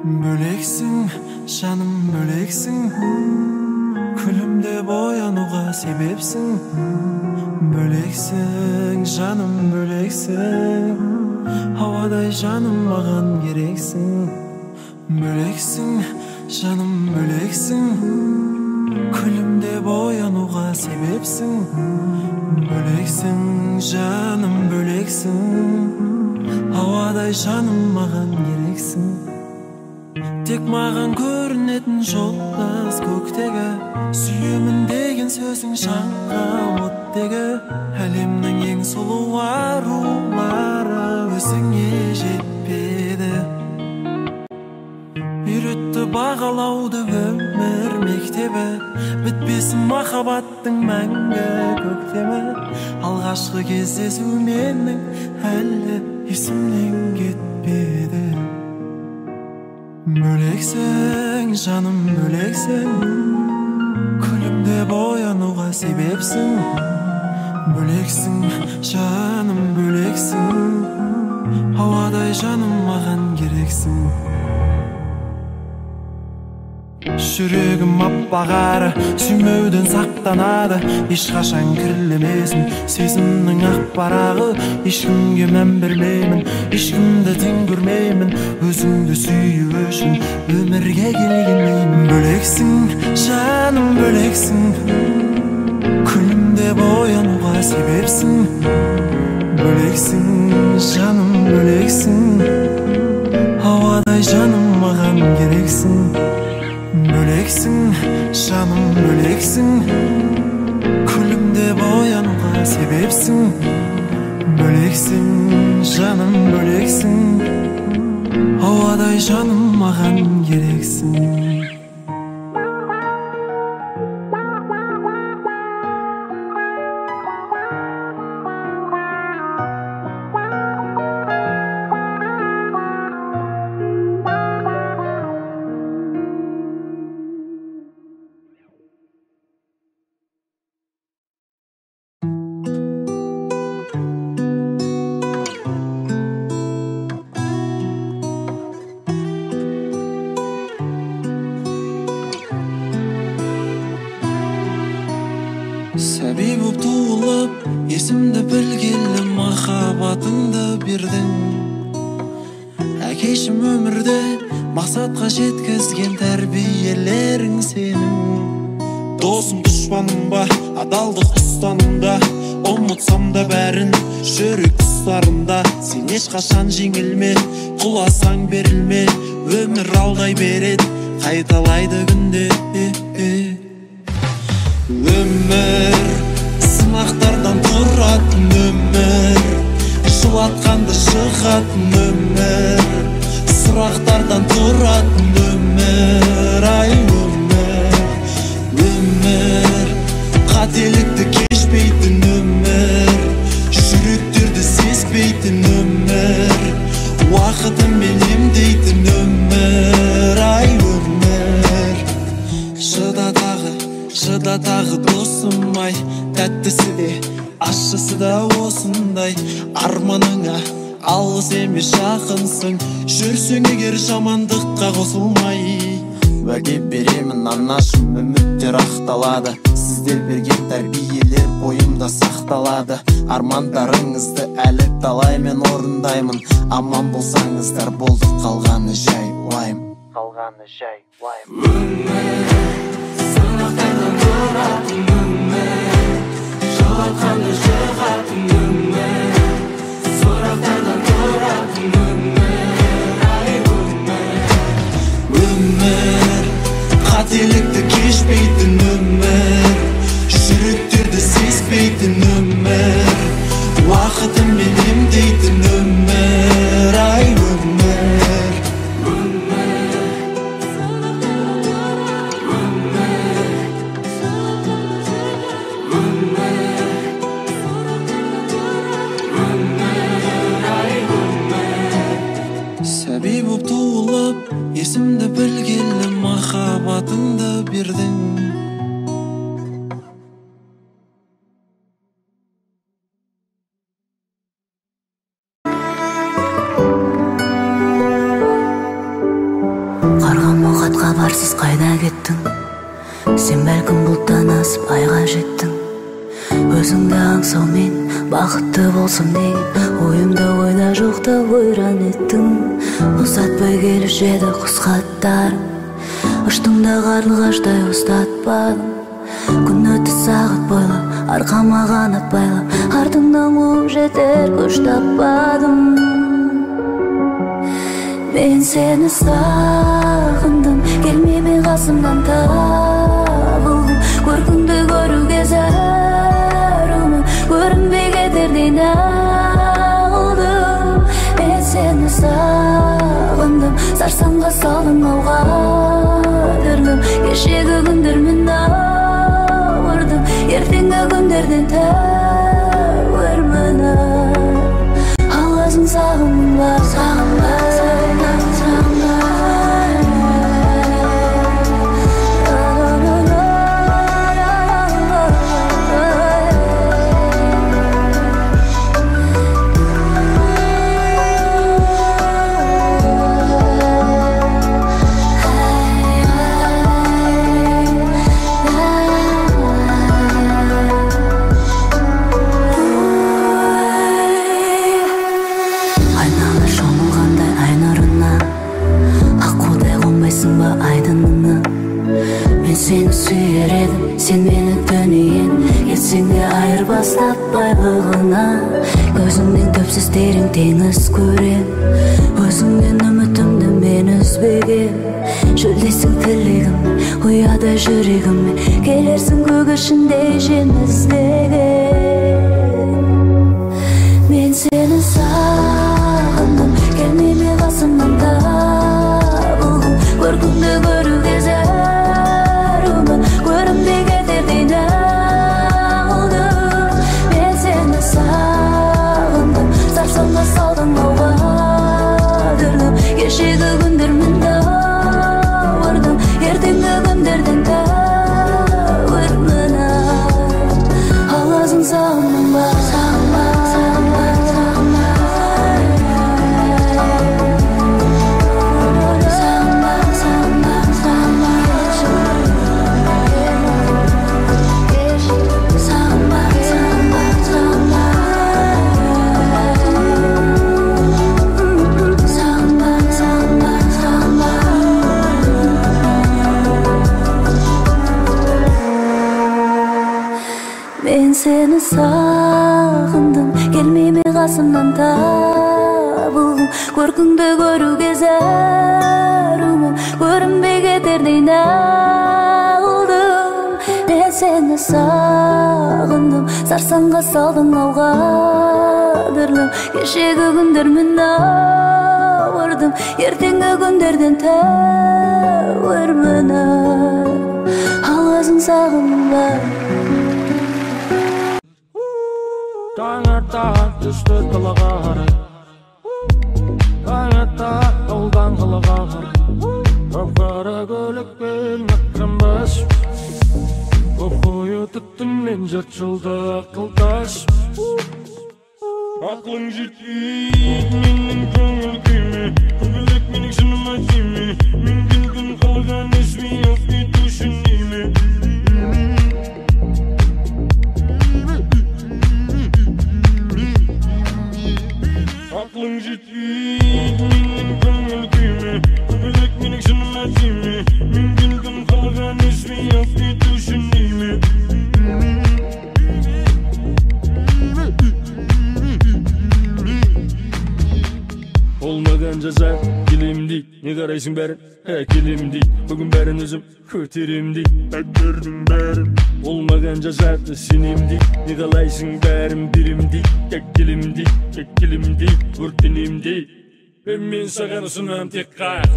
Бөлексің, жаным бөлексің, күлімде боянуға себепсің. Бөлексің, жаным бөлексің, ауадай жаным маған керексің. Бөлексің, жаным бөлексің, күлімде боянуға себепсің. Бөлексің, жаным бөлексің, ауадай жаным маған керексің. Тек маған көрінетін жолдас көктегі, сүйемін деген сөзің шаңқан оттегі. Әлемнің ең сұлу арулары өзіңе жетпеді. Үйретті бағалауды өмір мектебі, бітпесін махаббаттың мәңгі көктемі. Алғашқы кездесу менің әлі есімнен кетпеді. Бөлексің, жаным бөлексің, күлімде боянуға себепсің. Бөлексің, жаным бөлексің, ауадай жаным маған керексің. Жүрегім аппағары сүймеуден сақтанады, ешқашан кірлемесін сезімнің ақ парағы. Ешкімге мән бермеймін, ешкімді тең көрмеймін, өзіңді сүю үшін өмірге келгенмеймін. Бөлексің, жаным бөлексің, күлімде боянуға себепсің. Бөлексің, жаным бөлексің, ауадай жаным маған керексің. Бөлексің, жаным бөлексің, күлімде боянуға себепсің. Бөлексің, жаным бөлексің, ауадай жаным маған керексің. Сәби боп туылып, есімді білгелі махаббатыңды бердің. Әкешім өмірде мақсатқа жеткізген тәрбиелерің сенің. Досым дұшпаным ба, адалдық ұстанымда, ұмытсам да бәрін жүрек тұстарында. Сен ешқашан жеңілме, құласаң берілме, өмір алдай береді, қайталайды күнде. Өмір сынақтардан тұратын өмір, жылатқанды шығатын өмір, сұрақтардан тұратын өмір. Ай өмір, өмір қателікті кешпейтін өмір, жүректерді сезбейтін өмір, уақытымен емдейтін өмір. Ай өмір, шыда тағы досым ай, тәттісі де ащысы да осындай. Арманыңа алыс емес жақынсың, жүрсең егер жамандыққа қосылмай. Уәде беремін анашым, үміттер ақталады, сіздер берген тәрбиелер бойымда сақталады. Армандарыңызды әлі талай мен орындаймын, аман болсаңыздар болды, қалғаны жай уайым. Сынақтардан тұратын өмір, жылатқанды шығатын өмір, сұрақтардан тұратын өмір. Ай өмір, өмір қателікті кешпейтін өмір, жүректерді сезбейтін өмір, уақытымен емдейтін өмір. Ай өмір, сәби боп туылып, есімді білгелі махаббатыңды бердің. Қарғамағат хабарсыз қайда кеттің? Сен бәлкім бұлттан асып айға жеттің. Өзіңді аңсаумен бақытты болсам деген ойымда ойда жоқта ойран еттің. Ұзатпай келуші еді құс хаттарың, ұштыңда қарлығаштай ұстатпадым. Күн өтті сағат бойлап, арқама қанат байлап, артыңнан қуып жетер күш таппадым. Мен сені сағындым, келмей қасымнан табылдым. Көркіңді көруге зәрумын, көрінбей кетердей нағылдым. Мен сені сағындым, сарсаңға салдың ауға дүрлім. Кешегі күндермен ауырдым, ертеңгі күндерден тәуірмін. Аласың сағынба, сағынба. Сені сүйер едім, сен мені дүниен кетсең де айырбас таппайлығына. Көзіңнен төпсіз терең теңіз көрем, өзіңнен үмітімді мен үзбеген. Шөлдесің тілегім, ұяда жүрегім, келерсің көк ішінде жеміздеген. Мен сені сағындым, келмей қасымнан табылдым. Көркіңді көруге көрінбей кетердей нағылдым. Мен сені сағындым, сарсаңға салдың ауға дүрлім. Кешегі күндермен ауырдым, ертеңгі күндерден тәуірмін. Аласың сағынба, сағынба, сағынба, сағынба. Мен сені сағындым, келмей қасымнан табылдым. Көркіңді көруге зәрумын, көрінбей кетердей нағылдым. Мен сені сағындым, сарсаңға салдың ауға дүрлім. Кешегі күндермен ауырдым, ертеңгі күндерден тәуірмін. Аласың сағынба. Таңертаң түсті қалаға қарай, таңертаң ауылдан қалаға қарай, қап-қара көлікпен ақырынбас, қойы түттіңнен жарты жылда ақылдас. Ақылың жетпейді менің көңіл күйме, көбелек менің жыныма тиме, мен келгін қалған ізбей алып кету үшін неме. Ақылың жетпейді менің көңіл күйме, көбелек менің жыныма тиме, мен келгім қалған ізбей алып кету үшін неме. Olmagan жаза келем дейд, не қарайсың бәрін, әкелем дейд. Бүгін бәрін өзім көтерем дейд, әктердің бәрін. Olmagan жазады сенем дейд, не қалайсың бәрін берем дейд, әкелем дейд, өртенем дейд. Мен саған ұсынам тек қайық,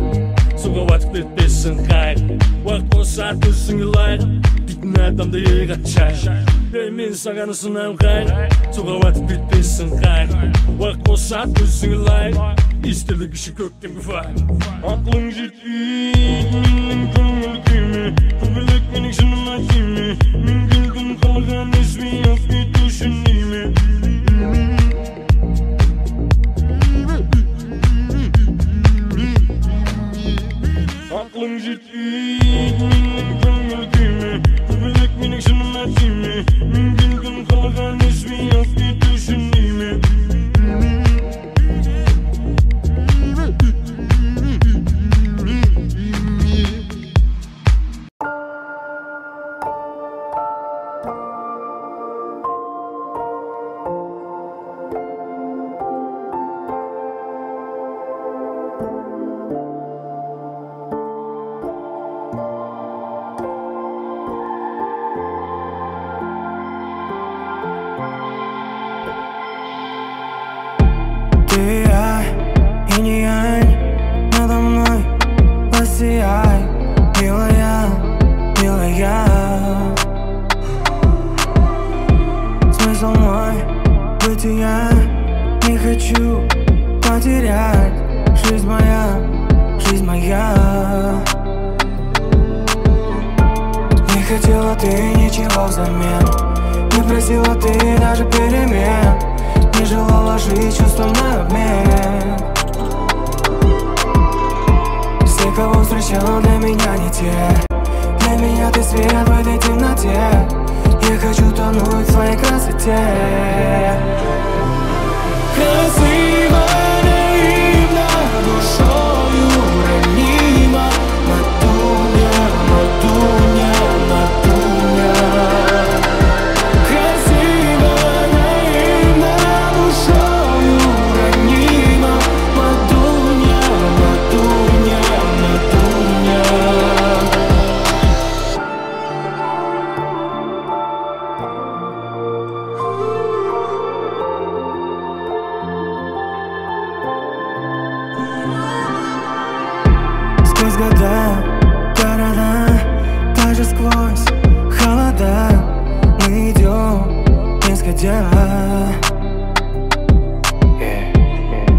суға батып кетпесін қайық. Уақыт қосар көзіңе лайық, дейтін адамды еғат шай. Мен саған ұсынам қайық, суға батып кетпесін қайық. Уақыт қосар көзіңе лайық, естелік іші көктем күфай. Ақылың жетпейді менің көңіл күйме, көбелек менің жыныма тиме, мен келгім қалған ізбей алып кету үшін неме. ақылың жетпейді менің көңіл күйме көбелек менің шыныма тиме мен келгім қалған үзбей алып кету үшін дейме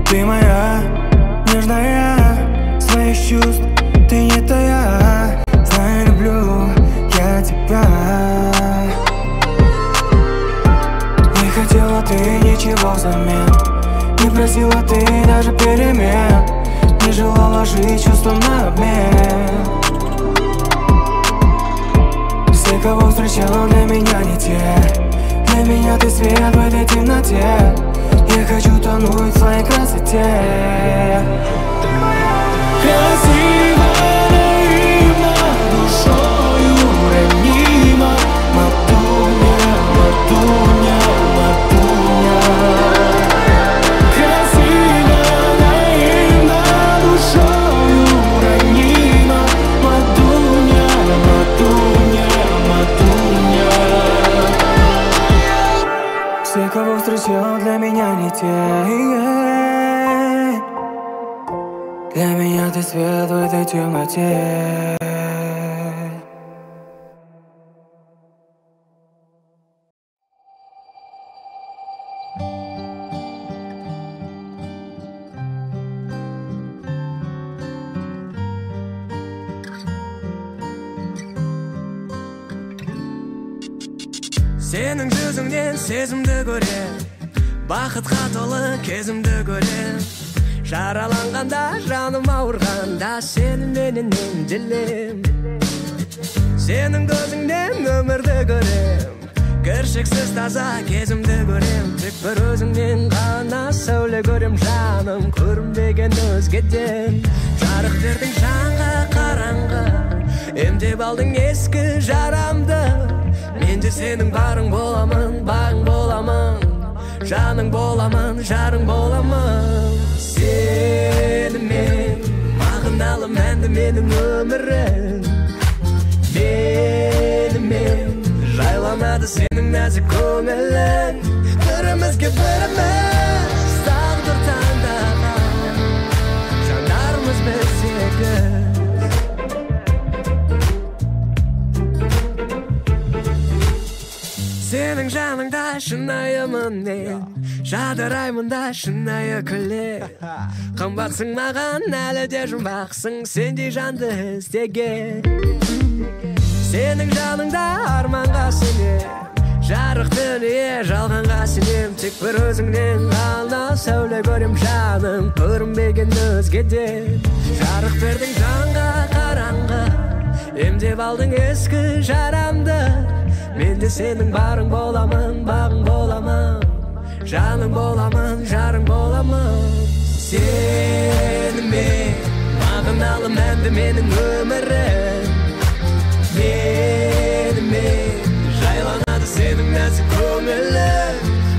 Ты моя, нежная, своих чувств, ты не тая. Знаю, люблю я тебя. Не хотела ты ничего взамен, не просила ты даже перемен, не желала жить чувством на обмен. Все, кого встречала, для меня не те. Для меня ты свет в этой темноте. Я хочу тонуть в своей красоте. Красиво, наивно, душою ранима. Матуня, матуня, матуня. Красиво, наивно, душою ранима. Матуня, матуня, матуня. Все, кого встречал, для меня не те. Для меня ты свет в этой темноте. Сенің жүзіңнен сезімді көрем, бақытқа толы кезімді көрем. Жараланғанда, жаным ауырғанда, сені менен емделем. Сенің көзіңнен өмірді көрем, кіршіксіз таза кезімді көрем. Тек бір өзіңнен ғана сәуле көрем, жаным көрінбеген өзгеден. Жарық бердің жанға қараңғы, емдеп алдың ескі жарамды. Мен де сенің барың боламын, бағың боламын, жаның боламын, жарың боламын. Сенімен мағыналы мәнді менің өмірім. Менімен жайланады сенің нәзік көңілің. Бірімізге біріміз тағдыр таңдаған, жанарымыз бір секілді. Сенің жаныңда шынайымын мен, жадыраймын да шынайы күле. Қымбатсың маған, әлі де жұмбақсың, сендей жанды іздеген. Сенің жаныңда арманға сенем, жарық дүние жалғанға сенем. Тек бір өзіңнен ғана сәуле көрем, жаным көрінбеген өзгеден. Жарық бердің жанға қараң Emdep aldың eski жарамды Мен де сенің барың боламын, бағың боламын Жаның боламын, жарың боламын Сенімен мағыналы мәнді менің өмірім Менімен жайланады сенің нәзік көңілің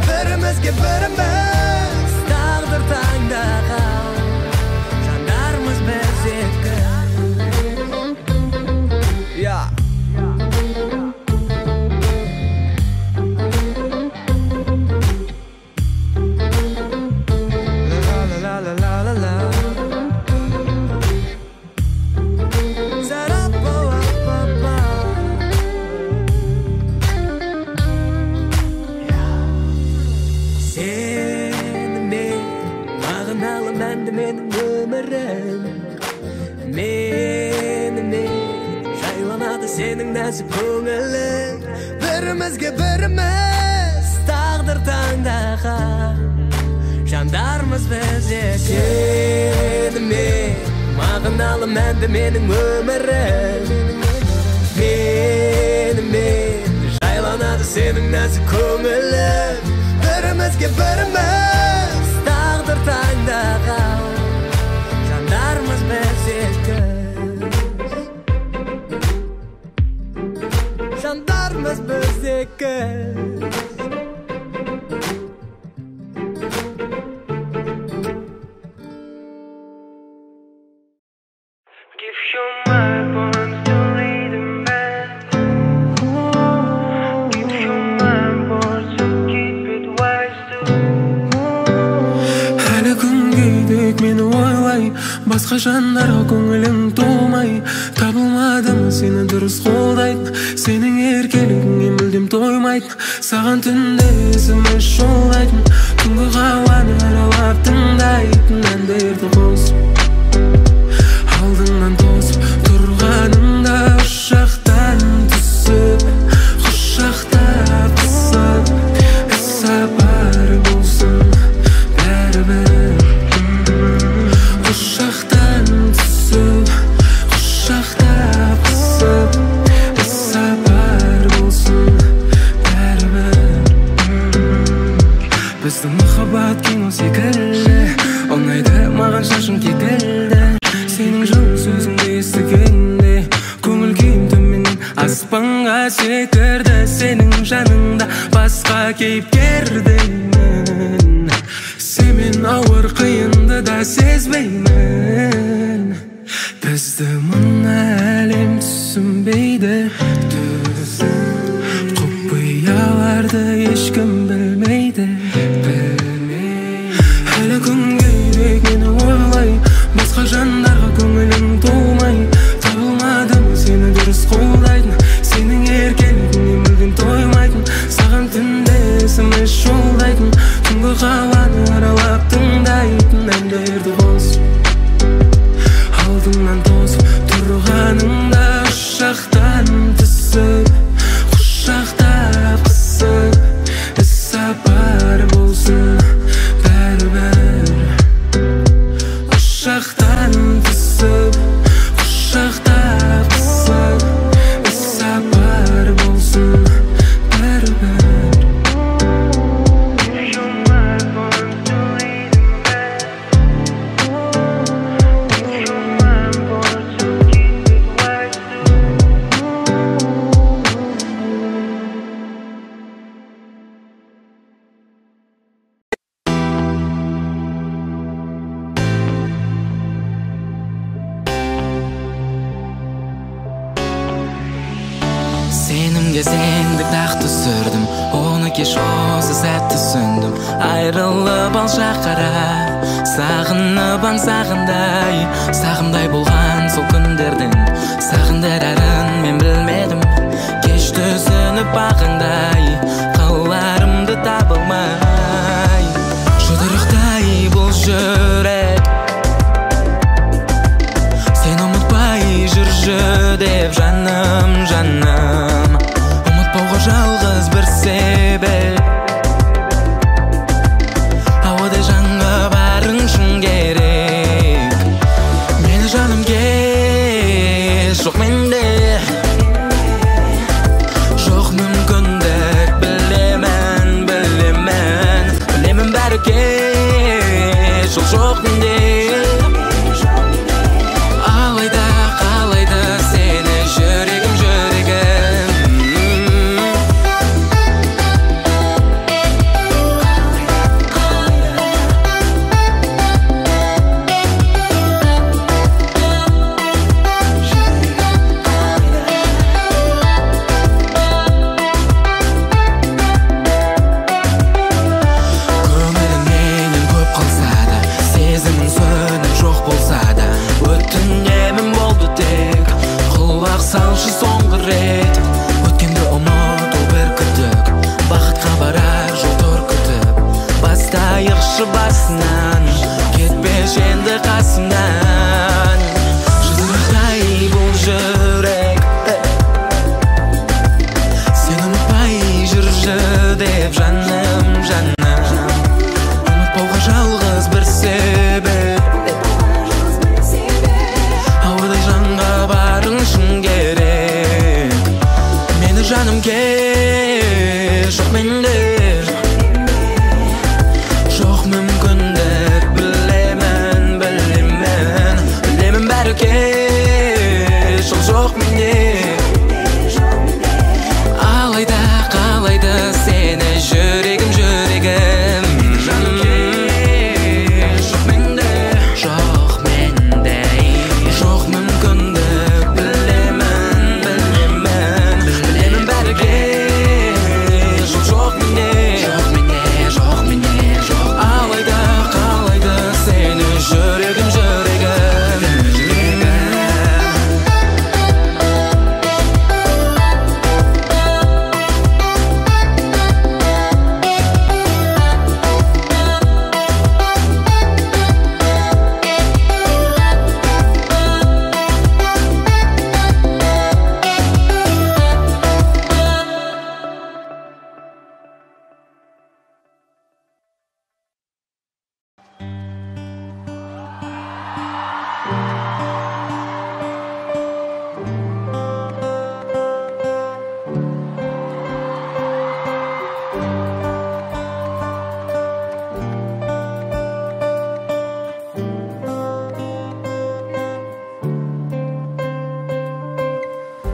Бірімізге біріміз тағдыр таңдаған Жандарымыз біз екі Менің өмірім Менімен жайланады сенің нәзік көңілің Бірімізге біріміз тағдыр таңдаған Жандармыз біз Сенімен мағыналы мәнді менің өмірім Менімен жайланады сенің нәзік көңілің Бірімізге біріміз тағдыр таңдаған Жандармыз біз екі Жандармыз біз екі Басқа жандарға көңілің толмай Табылмадым сені дұрыс қолдайтын Сенің еркелігіңе мүлдем тоймайтын Саған түнде SMS жолдайтын Түнгі қауаны аралап тыңдайтын әндерді қосып Алдыңнан тосып тұрғаныңда ұшақтан түсіп Құшақтап қысып іс-сапар болсын бәрібір Құшақтан түсіп, құшақтап қысып іс-сапар болсын бәрібір Біздің махаббат кино секілді Ұнайды маған шашың кекілді Сенің жылы сөзіңді естігенде Көңіл күйім төменнен аспанға секірді Сенің жаныңда басқа кейіпкердеймін Сенмен ауыр қиынды да сезбеймін Бізді мына әлем түсінбейді Құпияларды ешкім білмейді Әлі күнге дейін мені ойлай Басқа жандарға көңілің толмай Табылмадым сені дұрыс қолдайтын Сенің еркелігіңе мүлдем тоймайтын Саған түнде SMS жолдайтын Түнгі қауаны аралап тыңдайтын әндерді қосып Алдыңнан тосып тұрғаныңда ұшақтан түсіп Құшақтап қысып іс-сапар болсын бәрібір Ұшақтан түсіп құшақтап қысып іс-сапар болсын бәрібір Сенімге сендік тақты сүрдім Оны кеш осы сәтті сүндім Айрылып ал шақара Сағынып аңсағындай Сағымдай болған сол күндердің Сағындар әрін мен білмедім Кеш түсініп бағыңдай Қаларымды табылмай Жұдырықтай бұл жүрек Сен ұмытпай жүрші деп жаным Ұмытпауға жалғыз бір себеп Ауадай жаңа барың шын керек Мені жаным кеш жоқ менде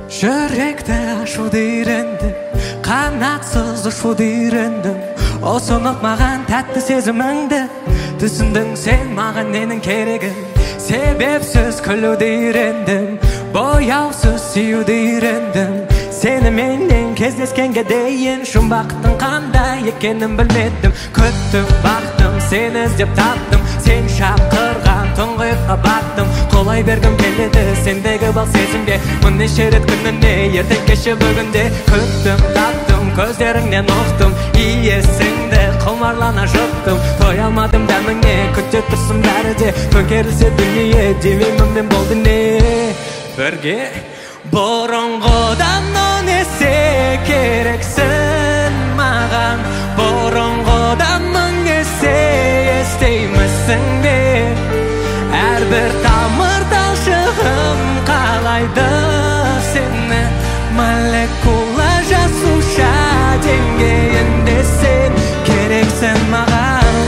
Жүректі ашуды үйрендім, қанатсыз ұшуды үйрендім. Осынып маған тәтті сезіміңді түсіндің, сен маған ненің керегін. Себепсіз күлуді үйрендім, бояусыз сүюді үйрендім. Сені менен кездескенге дейін жұмбақтың қандай екенін білмедім. Күттім, бақтым, сені іздеп таптым, сен шақырған тұңғиыққа баттым. Қолай бергім келеді сендегі бал сезімге, бірнеше рет күніне, ертең кеше бүгінде. Күттім, таптым, көздеріңнен ұқтым, иесіңді құмарлана жұттым. Той алмадым дәміңе, күтте тұрсын бәрі де, төңкерілсе дүние, демеймін мен болды не. Бірге бұрынғыдан он есе керексің маған, бұрынғыдан мың есе естеймісің бе? Әрбір тамыр талшығым қалайды сені, молекула жасуша деңгейінде сен керексің маған,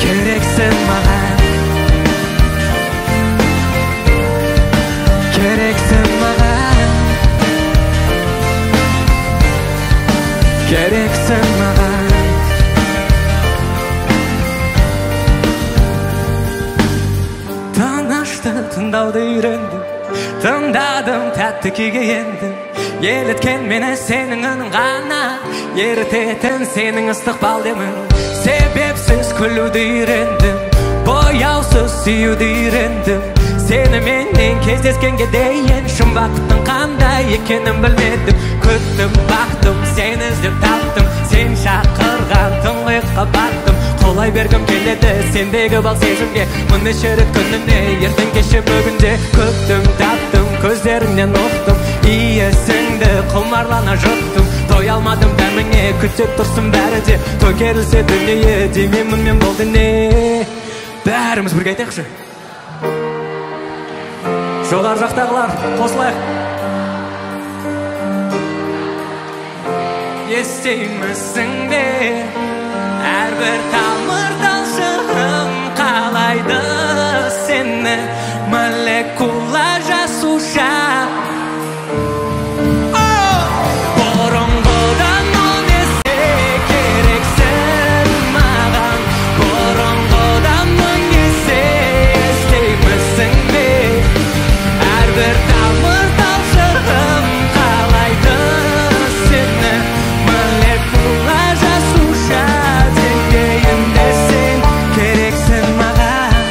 керексің маған, керексің маған, керексің маған. Тынышты тыңдауды үйрендім, тыңдадым, тәтті күйге ендім. Еліткен мені сенің үнің ғана, ерітетін сенің ыстық балдемің. Себепсіз күлуді үйрендім, бояусыз сүюді үйрендім. Сені менен кездескенге дейін жұмбақтың қандай екенін білмедім. Күттім, бақтым, сені іздеп таптым, сен шақырған тұңғиыққа баттым. Қолай бергім келеді сендегі бал сезімге, бірнеше рет күніне, ертең кеше бүгінде. Күттім, таптым, көздеріңнен ұқтым, иесіңді құмарлана жұттым. Той алмадым дәміңе, күтіп тұрсын бәрі де, төңкерілсе дүние, демеймін мен болды не. Бәріміз бірге айтайықшы. Жоғар жақтағылар қосылайық. Естеймісің бе? Әрбір тамыр талшығым қалайды сені, молекула жасуша. Бұрынғыдан он есе керексің маған, бұрынғыдан мың есе естеймісің бе? Әрбір тамыр талшығым қалайды сені, молекула жасуша деңгейінде сен керексің маған.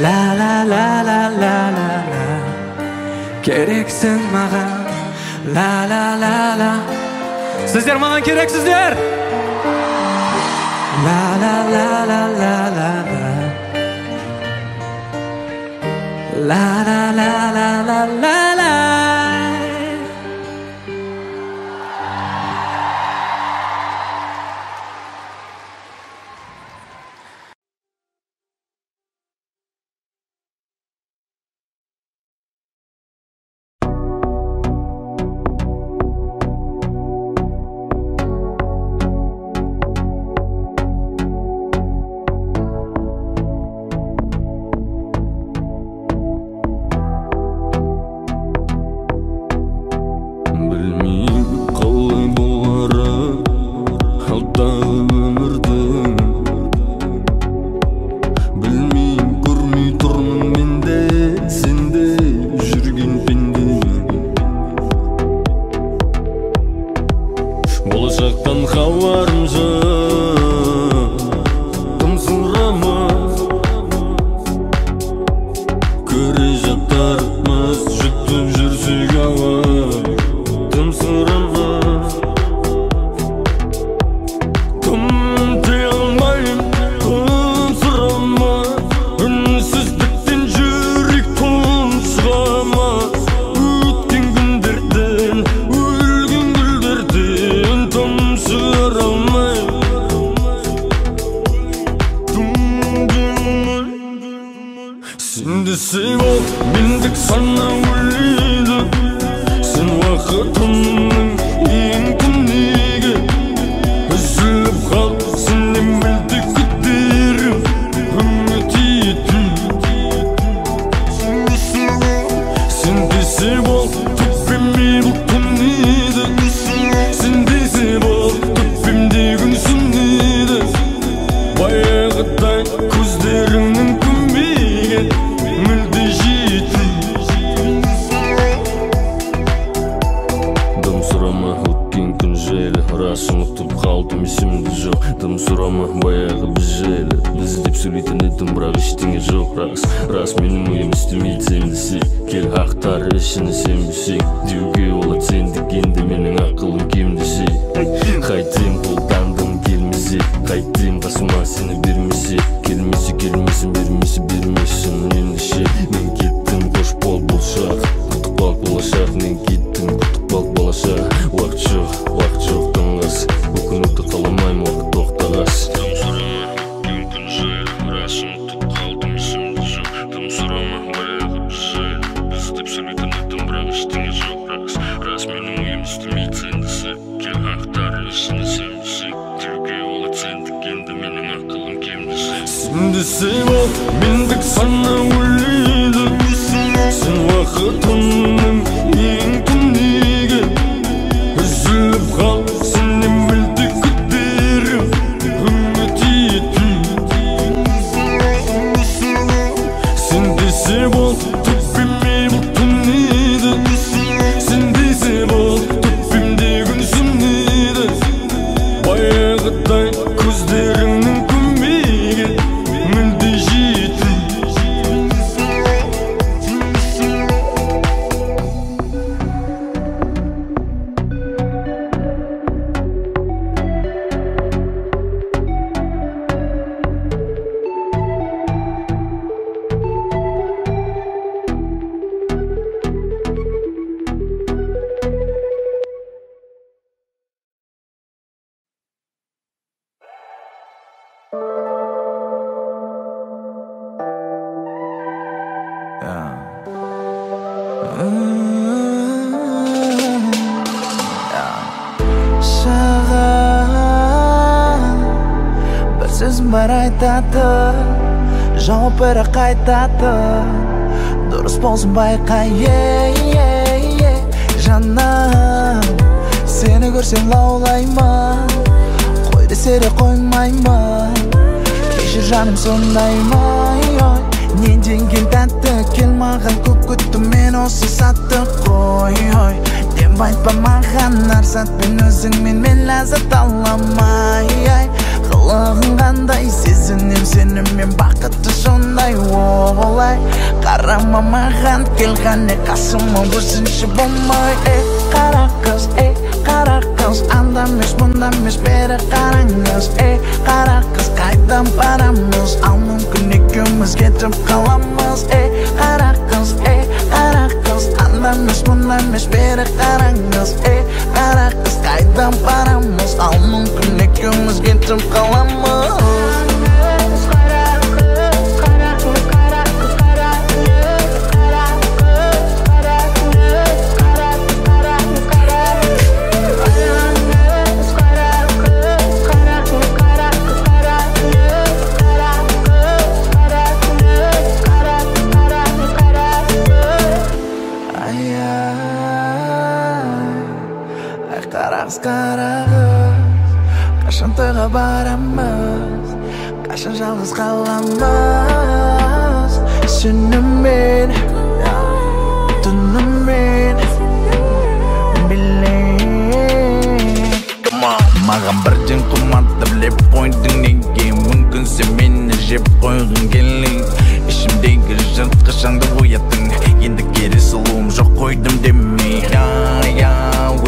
Ла ла ла ла ла ла ла, керексің маған. Ла ла ла ла, сіздер маған керексіздер. Ла ла ла ла ла ла ла, ла ла ла ла ла ла ла. сурама баягы биз эле биз деп сүйлөйтөн эдим бирок эчтене жок рас менин оюм истемейт сендиси кел актар ишини сенбисең деуге болот сен дегенде менин акылым кемдиси кайтем колдандым келмесе кайтем касыма сени бермесе келмесин бермесин ендеше мен кеттим кош бол болшак кутук балк болашак мен кеттим кутук балк болашак убакыт жок таңгас өкүнүктү кааламайм убакыт токтогас тым сурама мүмкүн жай рас унутуп калдым эсимде жок тым сурама баягы биз деп сүйлөйтөн эдим бирок эчтене жок рас менин оюм истемейт сендиси кел актар ишини сенбисең деуге болот сен дегенде менин акылым кемдиси сендиси бол мендик сана ойлойду сен убакытымдын эң түндүгү үзүлүп кал сенен мүлдү күтөрүм үмүт этим сендиси бол түпүмө бүтүнүдү сендиси бол түпүмдө күнсүнүдү баягыдай көздөрүңдүн күмбеги мүлдү жетим Бар айтады жауап бере кайтады дұрыс болсын байқа жаным сені көрсем лаулаймын қой десе де қоймаймын кешір жаным сондаймын ненден кел тәтті кел маған көп күттім мен осы сәтті қой деп айтпа маған әр сәтпен өзіңмен мен ләззат аламай қылығың қандай сезінем сені мен бақытты сондай олай қарама маған кел қане қасыма өзінше болмай қара қыз анда емес мұнда емес бері қараңыз қара қыз қайдан барамыз ал мүмкін екеуміз кетіп қаламыз қара қыз анда емес мұнда емес бері қараңыз қара қыз қайдан барамыз ал мүмкін екеуміз кетіп қаламыз Қашан тойға барамыз қашан жалғыз қаламыз сенімен түнімен білем маған бірден қыматты білеп қойдың неге мүмкін сен мені жеп қойғың келейін ішімдегі жыртқышаңды ояттың енді кері сұлуым жоқ қойдым демей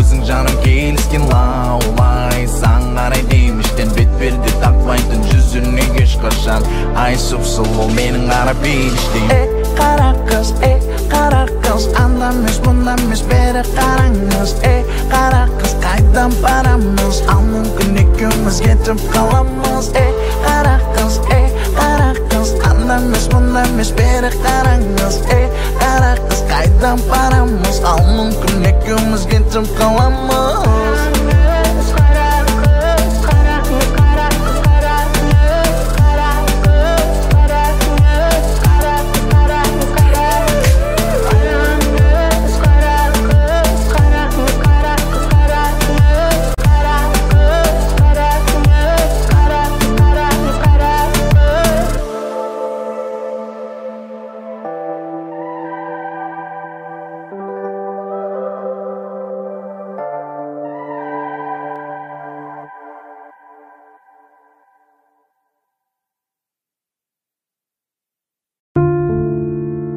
өзің жаным келіскен лаулай сан қарай деміштен бет-берді тақпайтын жүзіне ешқашан ай сұп-сұлу менің қара періштем қара қыз анда емес мұнда емес бері қараңыз қара қыз қайдан барамыз ал мүмкін екеуміз кетіп қаламыз қара қыз анда емес мұнда емес бері қараңыз қара қыз қайдан барамыз ал мүмкін екеуміз кетіп қаламыз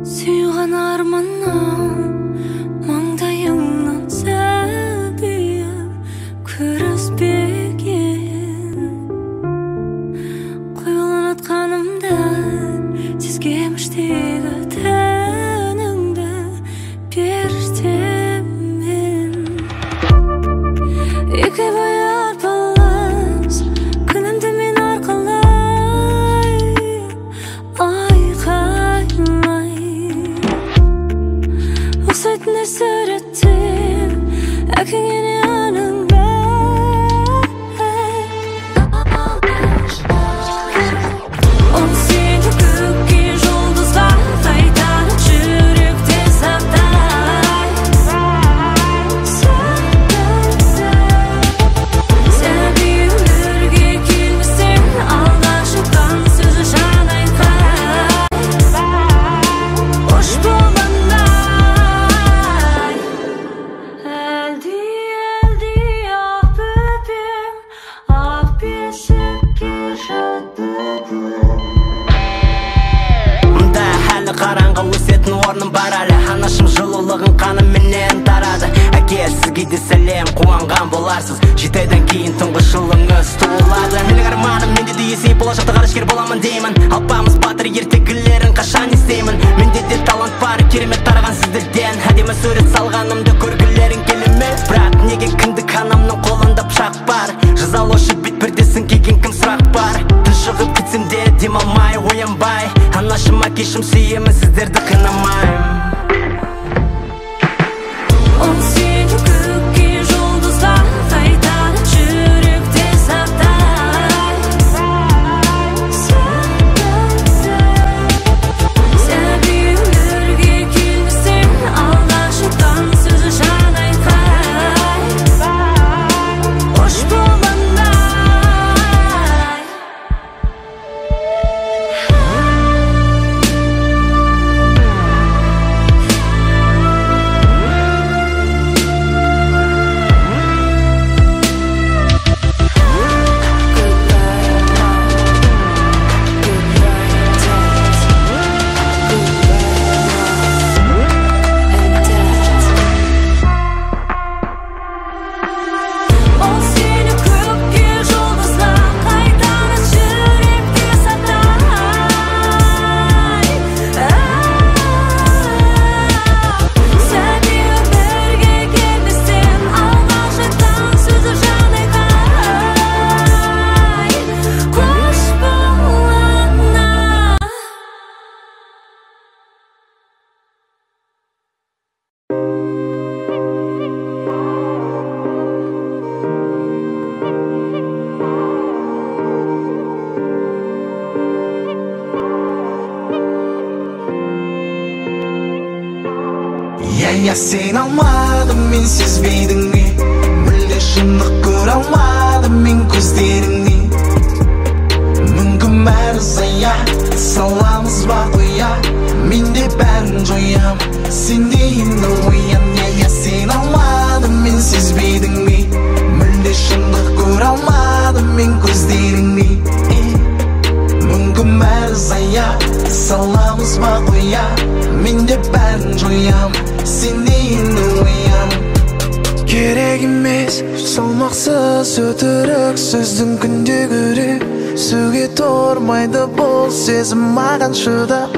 сүйған арманнан маңдайыңнан сәбиім көріспеген қоюланатқанымда сезгеміштегі тәніңді періштемін екі бой арпалыс күнімді мен арқалай айқайлай ұқсайтын суреттер әкеңе не аның ол сені көкке жұлдызға қайтарып жүректе сақтай сәби өмірге келмесең алға шыққан сөзі жан айқай қош болғандай әлди ақ бөпем ақ бесікке жатты Мұнда әлі қараңғы өсетін орным бар әлі Анашым жылулығын қанымменен тарады Әке сізге де сәлем қуанған боларсыз 7 айдан кейін тұңғыш жылыңыз туылады Менің арманым менде де есейіп болашақта ғарышкер боламын деймін Алпамыс батыр ертегілерін қашан естеймін Менде де талант бар керемет тараған сіздерден Әдемі сурет салғанымды көргілерің келе ме Бірақ неге кіндік анамның қолында пышақ бар Жазалаушы бет пердесін киген кім сұрақ бар Тұншығып кетсем де демалмай оянбай Анашым әкешім сүйемін сіздерді қинамаймын ол сені көкке жұлдызға қайтарып жүректе сақтай сәби өмірге келмесең алға шыққан сөзі жан айқай қош болғандай ол сені көкке жұлдызға қайтарып жүректе сақтай сәби өмірге келмесең алға шыққан сөзі жан айқай қош болғандай Сен алмадым, мен сезбейдің бе Мүлде шындық көре алмадым мен көздеріңнен Мүмкін бәрі зая саламыз ба қоя Мен де бәрін жоям сен де енді оян Сен алмадым, мен сезбейдің бе Мүлде шындық көре алмадым мен көздеріңнен Мүмкін бәрі зая саламыз ба қоя Мен де бәрін жоям сен де енді оян Керек емес салмақсыз өтірік сөздің күнде көре Сөге тұрмайды бұл сезім маған шыдап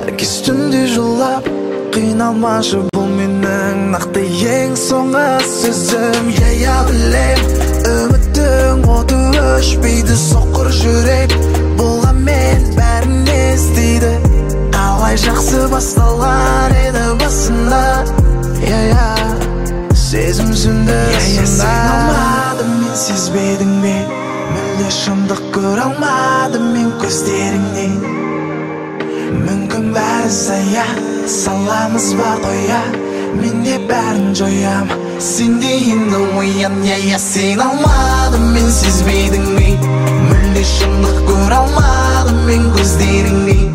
Әркез түнде жылап қиналмашы бұл менің нақты ең соңғы сөзім Я білем үміттің оты өшпейді соқыр жүрек болғанмен бәрін естиді Қалай жақсы басталар еді басында Сезім сүнді сында Сен алмадым, мен сезбейдің бе Мүлде шындық көре алмадым мен көздеріңнен Мүмкін бәрі зая саламыз ба қоя Мен де бәрін жоям сен де енді оян Сен алмадым, мен сезбейдің бе Мүлде шындық көре алмадым мен көздеріңнен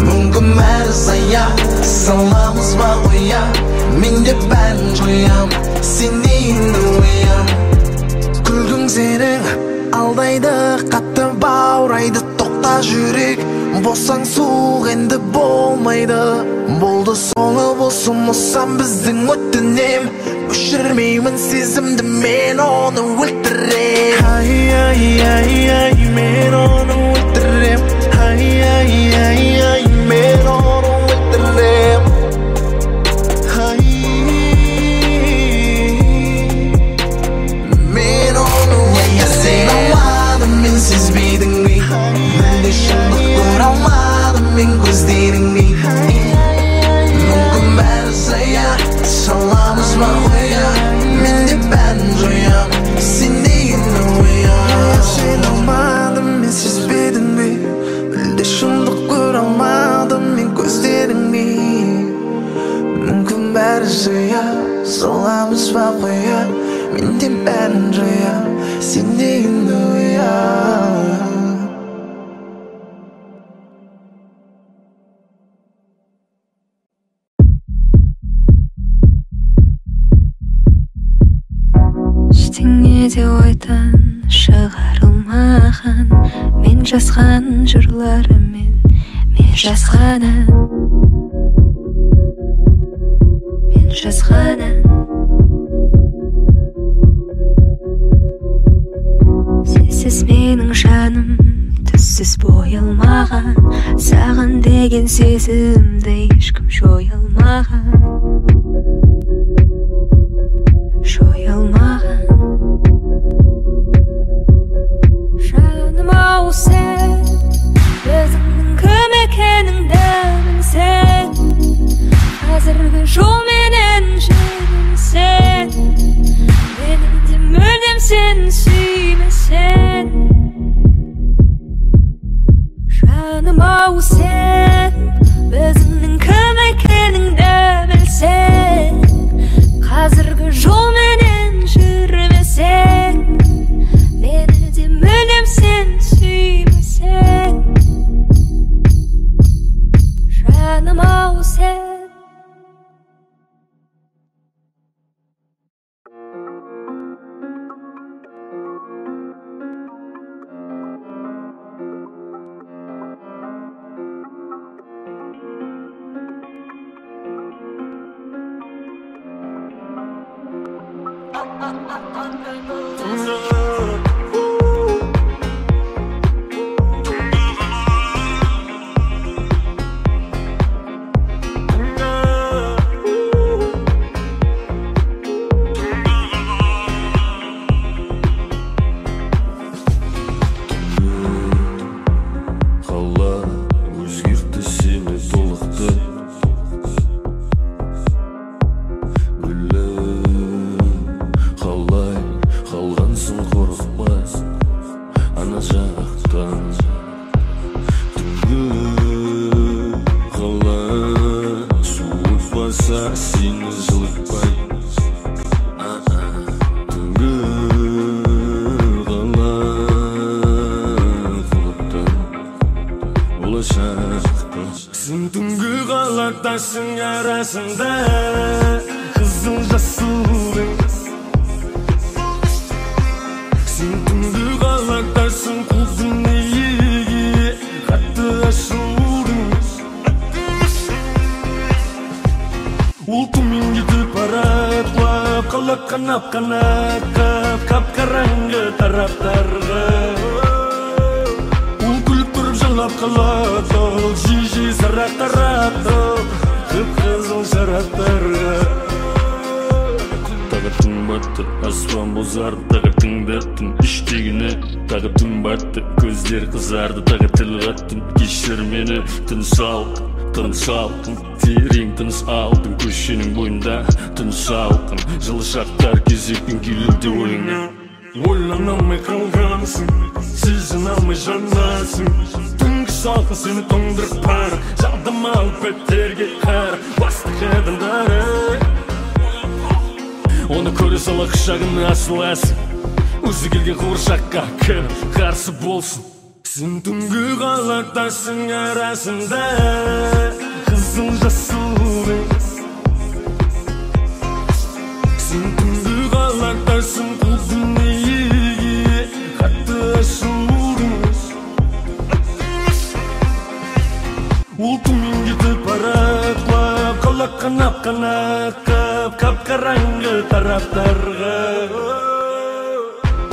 Мүмкін бәрі зая саламыз ба қоя Мен де бәрін жоям сен де енді оян Күлгің сенің алдайды қатты баурайды тоқта жүрек Болсаң суық енді болма болмайды. Болды соңы болсын осам біздің өтінем. Өшірмеймін сезімді, мен оны өлтірем. Ай, мен оны өлтірем. Ай, мен оны өлтірем. Мен оны өлтірем. Сен алмадым, мен сезбейдің бе? Мүлде шындық көре алмадым, мен көздеріңе. Мүмкін бәрі зая, саламыз ба қоя. Мен де бәрін жоям, сен дегенді оя. Сен алмадым, мен сезбейдің бе? Мүлде шындық көре алмадым, мен көздеріңе. Мүмкін бәрі зая, саламыз ба қоя. Мен де бәрін жоям, сен дегенді оя. Ештеңе де ойдан шығарылмаған, мен жазған жырларымен мен жазған сенсіз менің жаным түссіз боялмаған, саған деген сезімді ешкім жоя алмаған. Жаным ау, сен өзіңнің кім екеніңді білсең, қазіргі жолменен жүрсең, мені де мүлдем сен сүймесең. Жаным ау, сен өзіңнің кім екеніңді білсең, қазіргі жолменен жүрмесең, мені де мүлдем сен сүймесең. Жаным ау, сен. Taşın arasında kızıl jasudun, sen tundu galaktarsın kuzun iyi katı aşudun. Ultumin gidip araklap kalak kanap kap karangı taraftarga. Ul kulüp durup jalap kalak jiji sarak taraftar. Kızıl şaraplarga tağıtın battı, asfan bozardı. Tağıtın dattın, iştegini tağıtın battı. Gözler kızardı, tağıtıl qattın. Geçir meni, tınış aldın. Tereң tınış aldın, köşenin boyunda tınış aldın. Жылы шақтар кезекпен келді ойыңа. Ойлана алмай қалғансың, сезіне алмай жанасың. Түнгі салқын сені тоңдырып бар, жадым алып беттерге қар. Бастық адамдары оны көре сала құшағына асыласың. Өзі келген қуыршаққа кім қарсы болсын. Сен түнгі қалақтасың арасында қызыл жасудың. Сен түнгі қалақтасың құлдың неге қатты ашудың. Ол түмен кетіп бара Қанап-қана қап-қараңғы тараптарға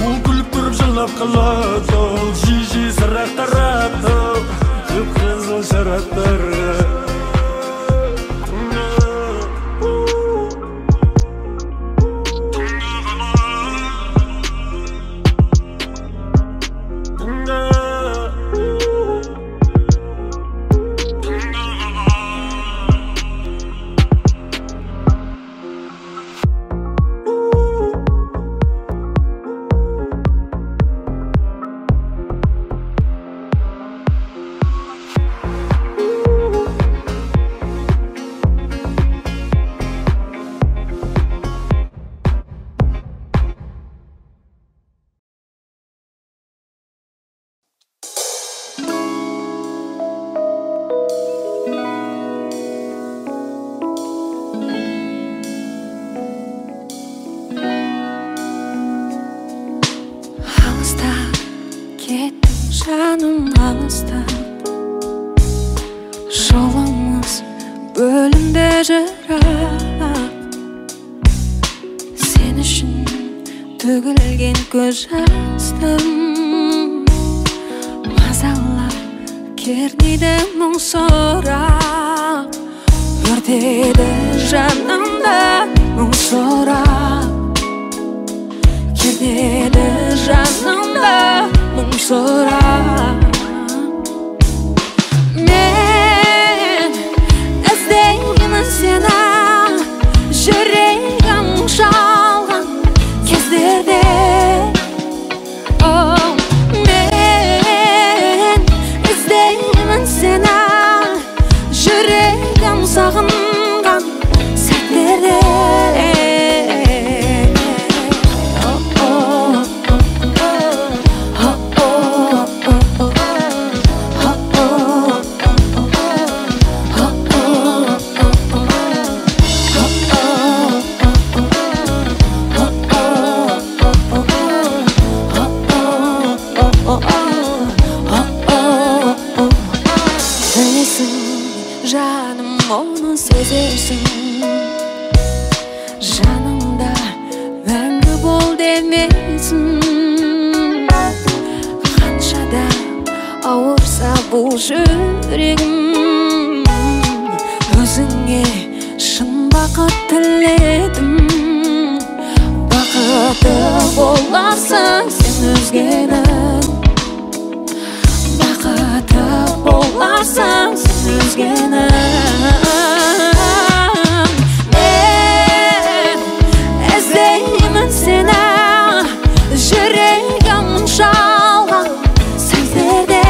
Ол күліп тұрып жылап қалады Ол жи-жи сырақ тарапты Қып-қызыл шараттарға Жаным алыстап жолымыз бөлінді жырақ Сен үшін төгілген көз жастым Мазалап кернейді мұң сорақ Өртеді жанымда мұң сорақ Кернейді жанымда мұң сорақ Мен іздеймін сені жүрегім шалған кездерде Мен іздеймін сені жүрегім сағынған сәттерде Жаным оны сезерсің Жанымда мәңгі бол демесін Қаншада ауырса бұл жүрегім Өзіңе шын бақыт тіледім Бақыты боларсың сен өзгенің Бақыты боларсың сен өзгенің Мен іздеймін сені жүрегім шалған сәттерде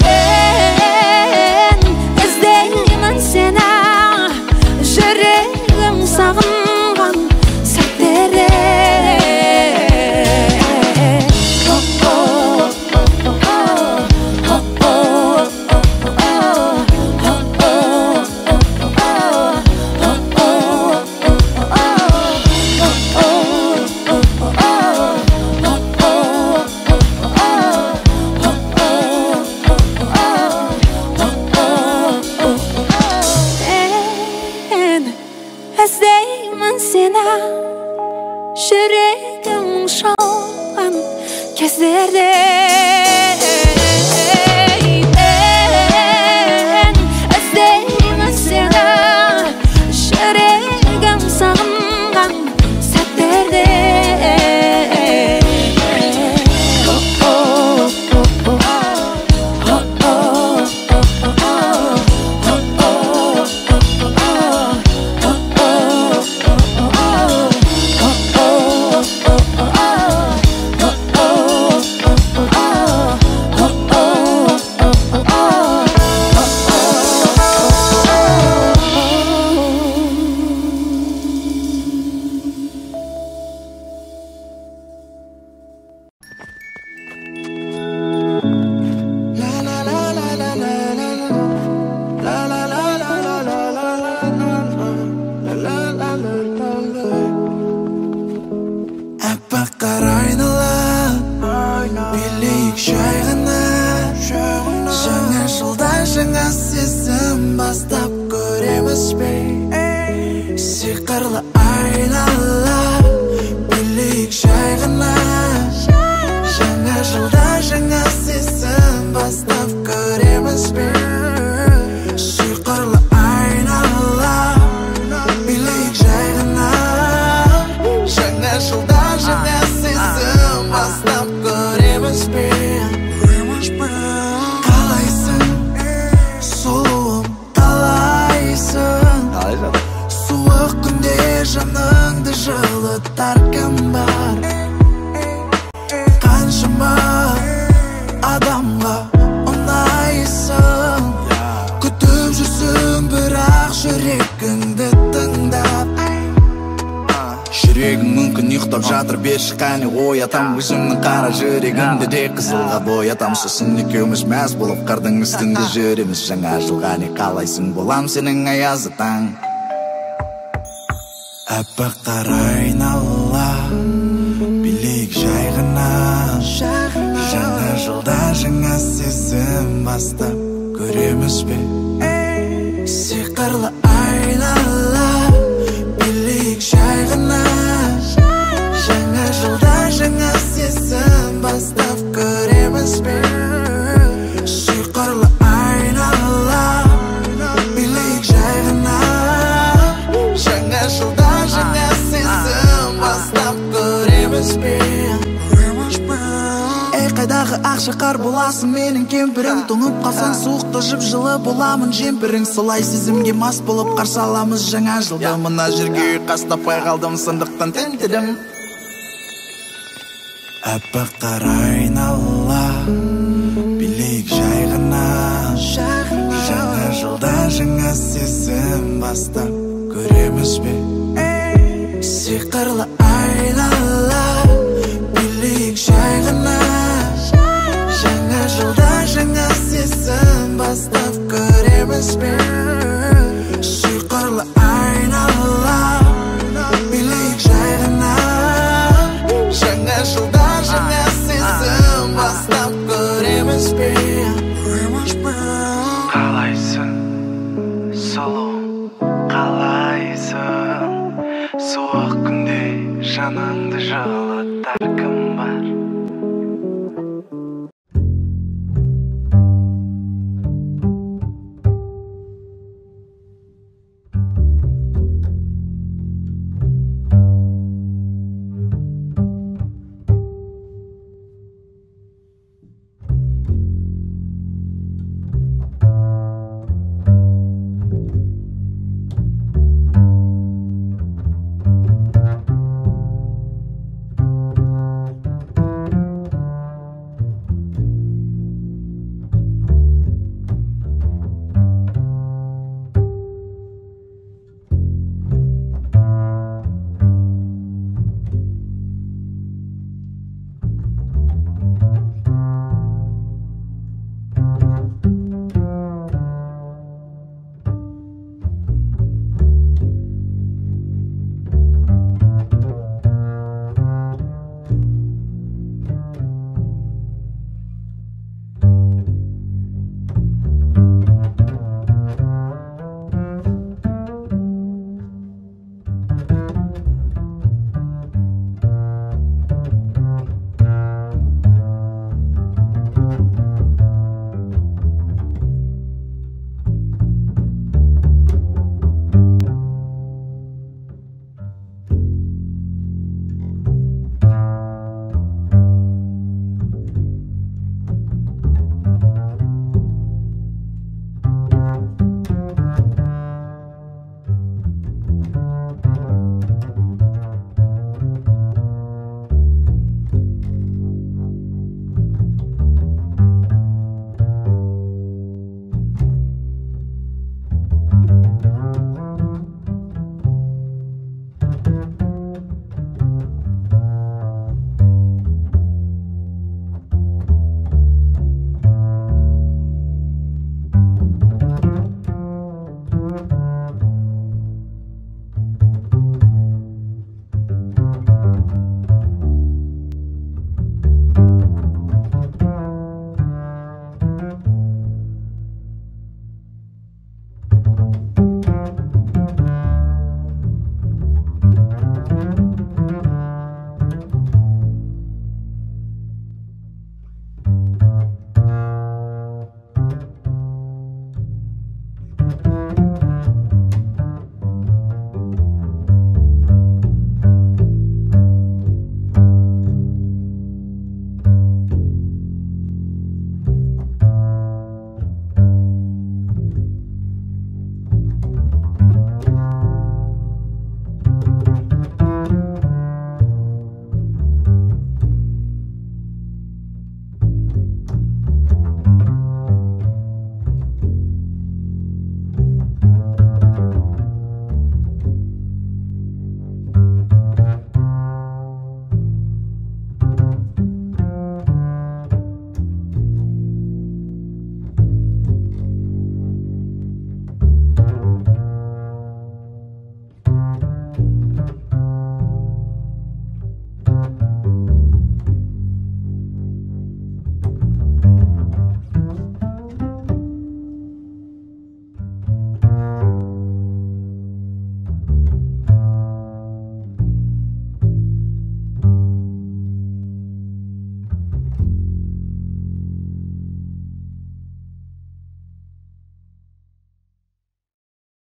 Мен іздеймін сені жүрегім сағынған сәттерде іздеймін сені жүрегім шалған кездерде іздеймін сені жүрегім сағынған сәттерде жаңа сезім бастап көреміз бе? Сиқырлы айнала билейік жай ғана. Жаңа жылда жаңа сезім бастап көреміз бе? Сиқырлы айнала билейік жай ғана. Жаңа жылда жаңа сезім бастап көреміз бе? Қалайсың, сұлуым, қалайсың? Суық күнде жаныңды жылытар кім бар? Қаншама адамға ұнайсың, күтіп жүрсің бірақ жүрегіңді тыңдап. Жүрегім мүмкін ұйықтап жатыр, берші қане оятам. Өзімнің қара жүрегімді де қызылға боятам. Сосын екеуміз мәз болып қардың үстінде жүреміз. Жаңа жылға не қалайсың, болам сенің аязы таң. Аппақ қара айнала билейік жай ғана. Жаңа жылда жаңа сезім бастап көреміз бе? Сиқырлы айнала билейік жай ғана. Жаңа жылда жаңа сезім бастап көреміз бе? Сиқырлы айнала билейік жай ғана. Жаңа жылда жаңа сезім бастап көреміз бе? Ей қайдағы ақшақар боласың менің кемпірің. Тоңып қалсаң суықта жып жылы боламын жемпірің. Солай сезімге мас болып қарсы аламыз жаңа жылды. Мына жерге қастапай қалдым сындықтан тентедім. Аппақ қара айнала билейік жай ғана. Жаңа жылда жаңа сезім бастап көреміз бе? Сиқырлы айнала билейік жай ғана. Жаңа жылда жаңа сезім бастап көреміз бе? Сиқырлы айнала билейік жай ғана. Жаңа жылда жаңа сезім бастап көреміз бе? Қалайсың, сұлу, қалайсың? Суық күнде жаныңды жылытар кім